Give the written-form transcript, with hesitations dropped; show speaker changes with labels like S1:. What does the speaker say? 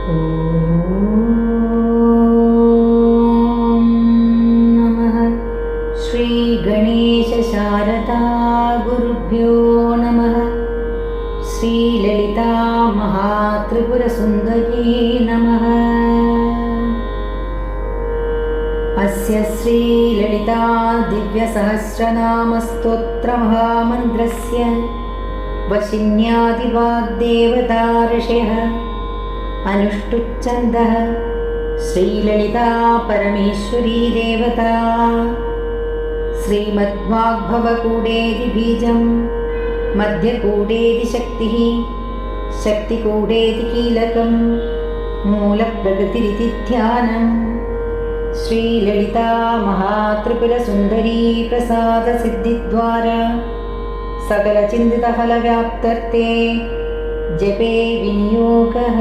S1: नमः श्री गणेश शारदा गुरुभ्यो नमः। श्री ललिता महात्रिपुरसुन्दरी नमः। अस्य श्री ललिता दिव्यसहस्रनामस्तोत्रमहामन्त्रस्य वशिन्यादिवाग्देवता ऋषयः अनुष्टुप्छन्दः श्रीललिता परमेश्वरी देवता। श्रीमद्वाग्भवकूडेति बीजं मध्यकूडेति शक्तिः शक्तिकूडेति कीलकं मूलप्रकृतिरिति ध्यानम्। श्रीललिता महात्रिपुरसुन्दरी प्रसादसिद्धिद्वारा सकलचिन्तितफलव्याप्त्यर्थे जपे विनियोगः।